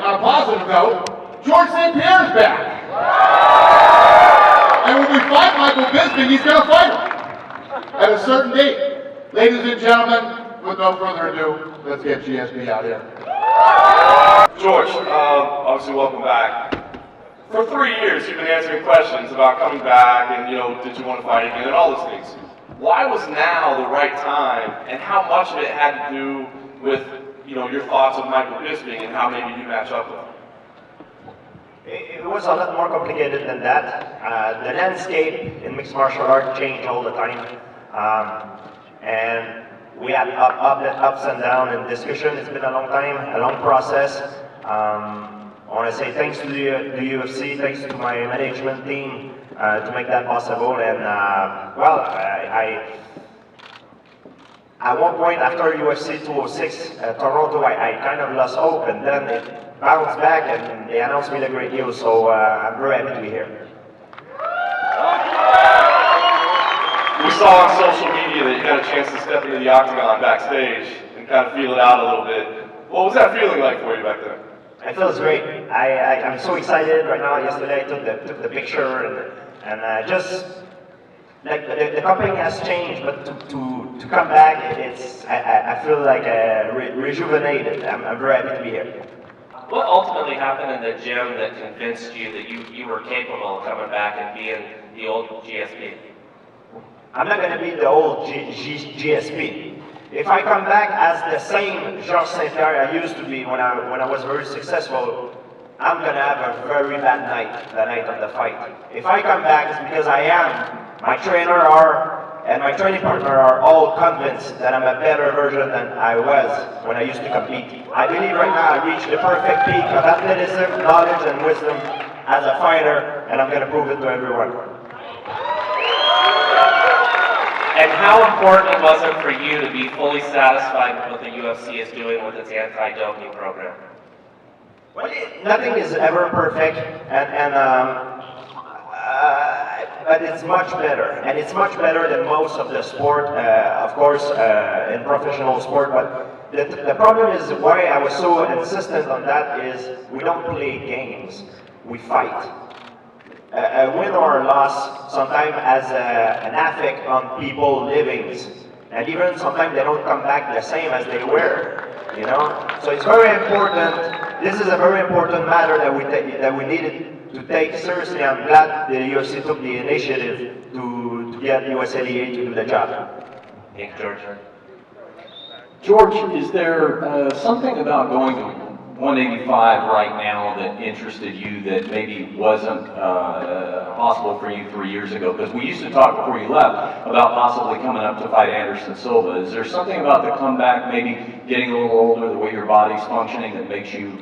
on a positive note, George St-Pierre is back. And when we fight Michael Bisping, he's going to fight him at a certain date. Ladies and gentlemen, with no further ado, let's get GSP out here. George, obviously welcome back. For 3 years, you've been answering questions about coming back and, did you want to fight again and all those things. Why was now the right time, and how much of it had to do with, your thoughts of Michael Bisping and how maybe you match up with him? It was a lot more complicated than that. The landscape in mixed martial art changed all the time. And we had ups and downs in discussion. It's been a long time, a long process. I want to say thanks to the UFC, thanks to my management team to make that possible. And at one point after UFC 206 Toronto, I kind of lost hope, and then it bounced back and they announced me the great news. So I'm very happy to be here. We saw on social media that you got a chance to step into the octagon backstage and kind of feel it out a little bit. What was that feeling like for you back then? It feels great. I'm so excited right now. Yesterday I took the picture and just like the company has changed, but to come back, I feel like rejuvenated. I'm very happy to be here. What ultimately happened in the gym that convinced you that you were capable of coming back and being the old GSP? I'm not going to be the old GSP. If I come back as the same Saint Pierre I used to be when I was very successful, I'm going to have a very bad night, the night of the fight. If I come back, it's because I am. My trainer and my training partner are all convinced that I'm a better version than I was when I used to compete. I believe right now I reached the perfect peak of athleticism, knowledge, and wisdom as a fighter, and I'm going to prove it to everyone. And how important was it for you to be fully satisfied with what the UFC is doing with its anti-doping program? Well, nothing is ever perfect, but it's much better, and it's much better than most of the sport, of course, in professional sport. But the problem is why I was so insistent on that is we don't play games, we fight. A win or a loss sometimes has an effect on people's livings, and even sometimes they don't come back the same as they were. So it's very important. This is a very important matter that we needed to take seriously. I'm glad the UFC took the initiative to get USADA to do the job. Thank you, George. George, is there something about going to 185 right now that interested you that maybe wasn't possible for you 3 years ago? Because we used to talk before you left about possibly coming up to fight Anderson Silva. Is there something about the comeback, maybe getting a little older, the way your body's functioning, that makes you,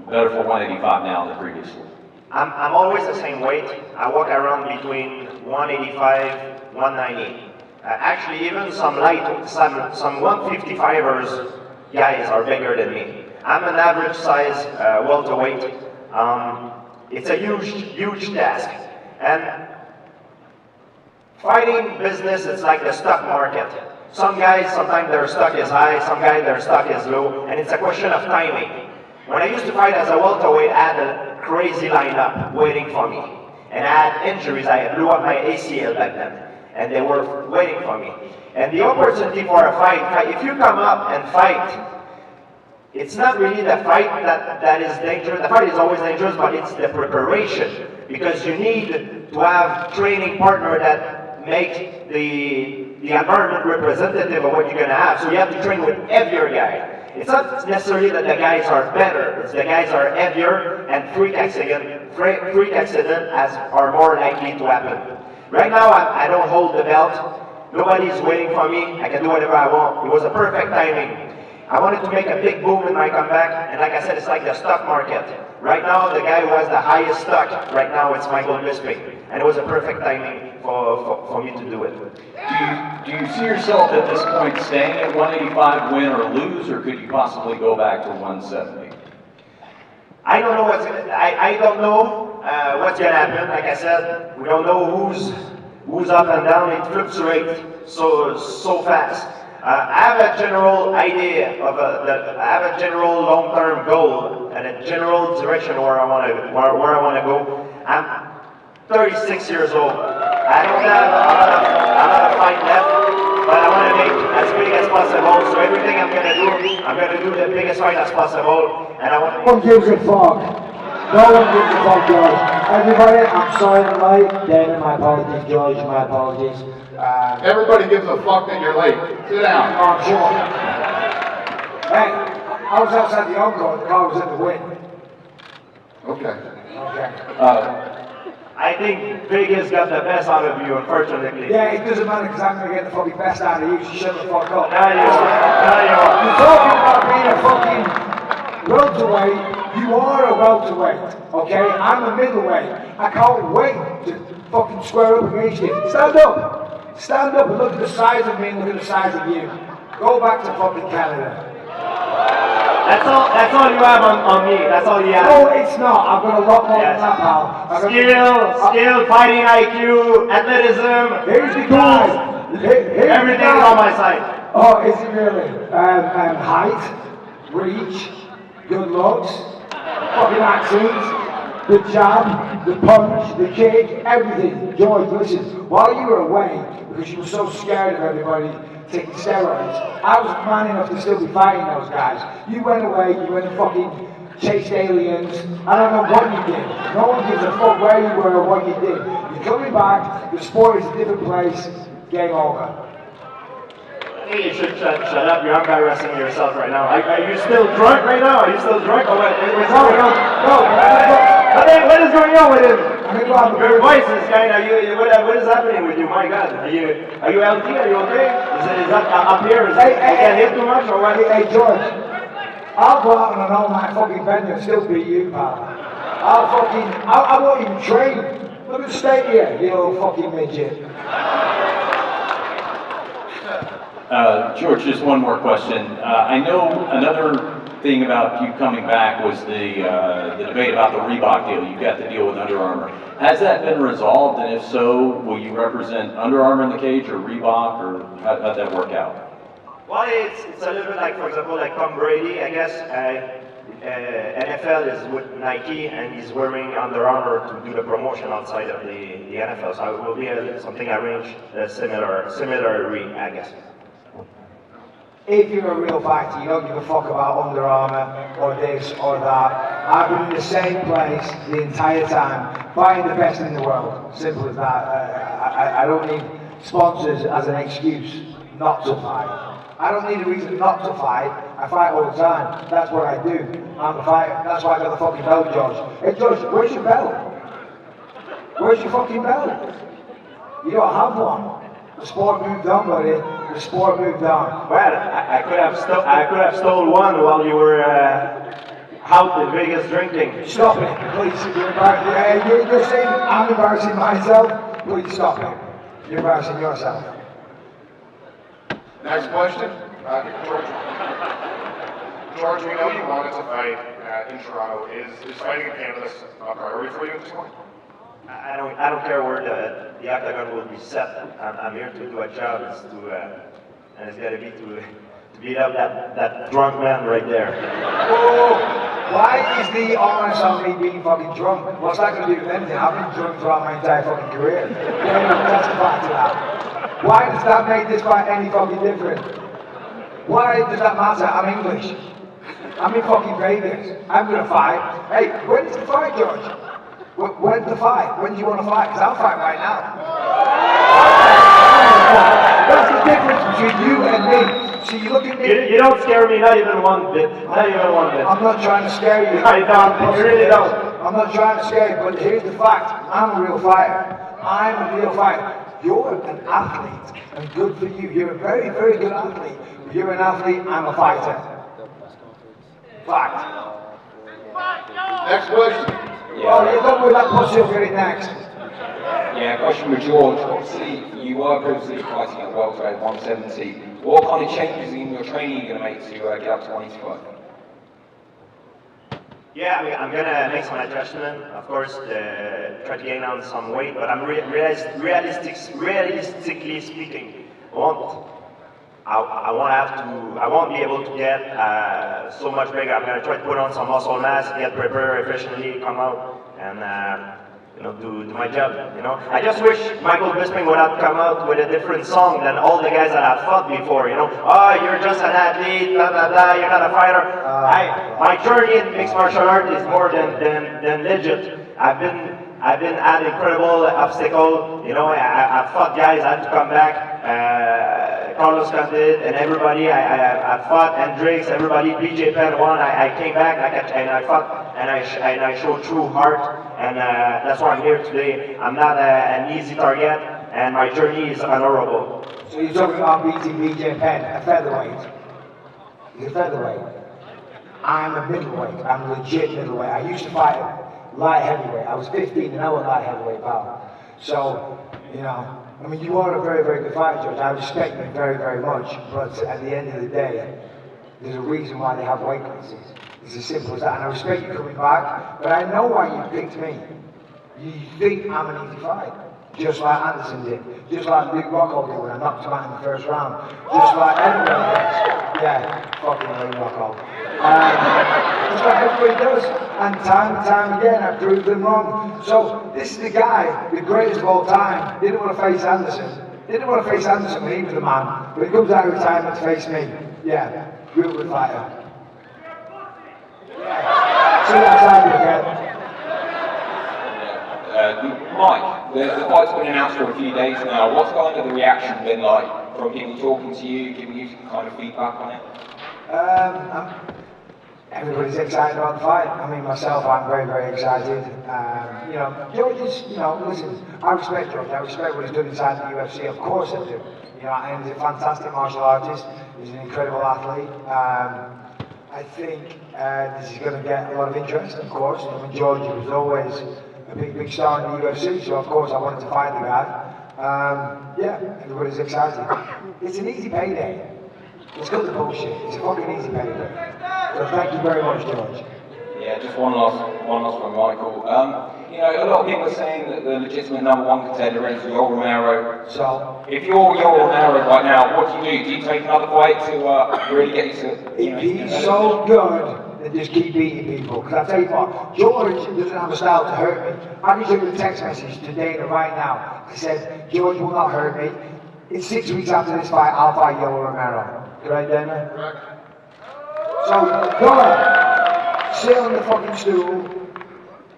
better for 185 now than previously? I'm always the same weight. I walk around between 185, 190. Actually, even some 155ers guys are bigger than me. I'm an average size welterweight. It's a huge task. And fighting business is like the stock market. Some guys, sometimes their stock is high, some guys their stock is low, and it's a question of timing. When I used to fight as a welterweight, I had a crazy lineup waiting for me. And I had injuries. I blew up my ACL back then, and they were waiting for me. And the opportunity for a fight, if you come up and fight, it's not really the fight that is dangerous. The fight is always dangerous, but it's the preparation. Because you need to have training partner that make the environment representative of what you're going to have. So you have to train with heavier guys. It's not necessarily that the guys are better. It's the guys are heavier, and freak accidents are more likely to happen. Right now, I don't hold the belt. Nobody's waiting for me. I can do whatever I want. It was a perfect timing. I wanted to make a big boom in my comeback, and like I said, it's like the stock market. Right now, the guy who has the highest stock, right now it's Michael Bisping, and it was a perfect timing for me to do it. Do you see yourself at this point staying at 185, win or lose, or could you possibly go back to 170? I don't know I don't know what's gonna happen. Like I said, we don't know who's up and down. It fluctuates so fast. I have a general idea of I have a general long-term goal, and a general direction where I want to go. I'm 36 years old. I don't have a lot of fight left, but I want to make as big as possible. So everything I'm gonna do the biggest fight as possible. And I want. No one gives a fuck. No one gives a fuck, George. Everybody, I'm sorry I'm late. David, my apologies. George, my apologies. Everybody gives a fuck that you're late. Sit down. Oh, I'm sure. Hey, I was outside the encore. The car was in the wind. Okay. Okay. I think Vegas got the best out of you, unfortunately. Yeah, it doesn't matter because I'm going to get the fucking best out of you, so shut the fuck up. Now you are. You're talking about being a fucking welterweight. You are a welterweight, okay? I'm a middleweight. I can't wait to fucking square up against you. Stand up. Stand up and look at the size of me and look at the size of you. Go back to fucking Canada. That's all you have on me. That's all you have. No, it's not. I've got a lot more than that, pal. Skill, fighting IQ, athleticism. Here's the guy. Everything is on my side. Oh, is it really? Height, reach, good looks, fucking accents, the jab, the punch, the kick, everything. George, listen, while you were away, because you were so scared of everybody taking steroids, I was man enough to still be fighting those guys. You went away, you went and fucking chased aliens. I don't know what you did. No one gives a fuck where you were or what you did. You're coming back, the sport is a different place, game over. Hey, you should shut up. You're guy wrestling yourself right now. Are you still drunk right now? Are you still drunk? Or what? What's going on? No. What is going on with him? Your voice is kind of. What is happening with you? My God. Are you healthy? Are you okay? Is that up here? Is it get hit too much or what? Hey, George. I'll go out on an all-night fucking venue and still beat you, pal. I won't even train. Look at the state here, you little fucking midget. George, just one more question. I know another thing about you coming back was the debate about the Reebok deal. You got the deal with Under Armour. Has that been resolved? And if so, will you represent Under Armour in the cage or Reebok, or how'd that work out? Well, it's a little bit like, for example, like Tom Brady, I guess. NFL is with Nike, and he's wearing Under Armour to do the promotion outside of the NFL. So it will be something arranged similarly, I guess. If you're a real fighter, you don't give a fuck about Under Armour or this or that. I've been in the same place the entire time, fighting the best in the world. Simple as that. I don't need sponsors as an excuse not to fight. I don't need a reason not to fight. I fight all the time. That's what I do. I'm a fighter. That's why I got the fucking belt, George. Hey, George, where's your belt? Where's your fucking belt? You don't have one. The sport moved on, buddy. The sport moved on. Well, I could have stolen one while you were out in Vegas drinking. Stop it, please. You're saying I'm embarrassing myself? Please stop it. You're embarrassing yourself. Next question. George. George, we know you wanted to fight in Toronto. Is fighting in Canada a priority for you at this point? I don't care where the octagon will be set. I'm here to do a job. And it's got to be to beat up that drunk man right there. Oh, why is the onus on me being fucking drunk? What's that going to do with anything? I've been drunk throughout my entire fucking career. You don't even testify to that. Why does that make this fight any fucking different? Why does that matter? I'm English. I'm in fucking Vegas. I'm going to fight. Hey, when's the fight, George? When's the fight? When do you want to fight? Because I'll fight right now. That's the difference between you and me. See, you look at me. You don't scare me, not even one bit. Not even one bit. I'm not trying to scare you. I don't. You really don't. I'm not trying to scare you, but here's the fact. I'm a real fighter. I'm a real fighter. You're an athlete, and good for you. You're a very, very good athlete. You're an athlete, I'm a fighter. Fact. Next question. Oh, you're done with that pussy, you'll get it next. Yeah, question with George. Obviously, you were previously fighting at welterweight 170. What kind of changes in your training are you going to make to get up to 185? Yeah, I'm gonna make some adjustment. Of course, try to gain on some weight, but I'm realistically speaking, I won't be able to get so much bigger. I'm gonna try to put on some muscle mass, get prepared efficiently, come out, and you know, do my job. You know, I just wish Michael Bisping would have come out with a different song than all the guys that have fought before. You know, oh, you're just an athlete, blah blah blah. You're not a fighter. My journey in mixed martial art is more than legit. I've been at incredible obstacle. You know, I've fought guys. I had to come back. Carlos Condit and everybody. I fought Hendricks. Everybody. BJ Penn won. I came back and I fought and I showed true heart. And that's why I'm here today. I'm not an easy target, and my journey is honorable. So you're talking about beating BJ Penn, a featherweight. He's a featherweight. I'm a middleweight. I'm a legit middleweight. I used to fight light heavyweight. I was 15 and I was light heavyweight pal. So, you know, I mean, you are a very, very good fighter, Judge. I respect you very, very much. But at the end of the day, there's a reason why they have weight classes. It's as simple as that. And I respect you coming back, but I know why you picked me. You think I'm an easy fight. Just like Anderson did. Just like Luke Rockhold did when I knocked him out in the first round. Just like everybody does. Yeah, fucking Luke Rockhold. Just like everybody does. And time again, I proved them wrong. So this is the guy, the greatest of all time. Didn't want to face Anderson. Didn't want to face Anderson when he was the man. But he comes out of retirement to face me. Yeah, real good fighter. See you outside again. Mike, the fight's been announced for a few days now. What's kind of the reaction been like from people talking to you, giving you some kind of feedback on it? Everybody's excited about the fight. I mean, myself, I'm very, very excited. You know, George is, you know, listen, I respect George. I respect what he's done inside the UFC. Of course I do. You know, and he's a fantastic martial artist. He's an incredible athlete. I think this is going to get a lot of interest, of course. I mean, George was always a big star in the UFC, so of course I wanted to fight the guy. Yeah, everybody's excited. It's an easy payday. It's got the bullshit. It's a fucking easy payday. So thank you very much, George. Yeah, just one last one, Michael. You know, a lot of people are saying that the legitimate #1 contender is Yoel Romero. So, if you're Yoel Romero right now, what do you do? Do you take another fight to really get you to? If he's so good, then just keep beating people. Because I tell you what, George doesn't have a style to hurt me. I just sent a text message to Dana right now. I said, George will not hurt me. In 6 weeks after this fight, I'll fight Yoel Romero. Right, Dana? Correct. So, go on. Sit on the fucking stool.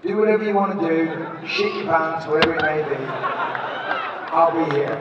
Do whatever you want to do. Shit your pants, whatever it may be. I'll be here.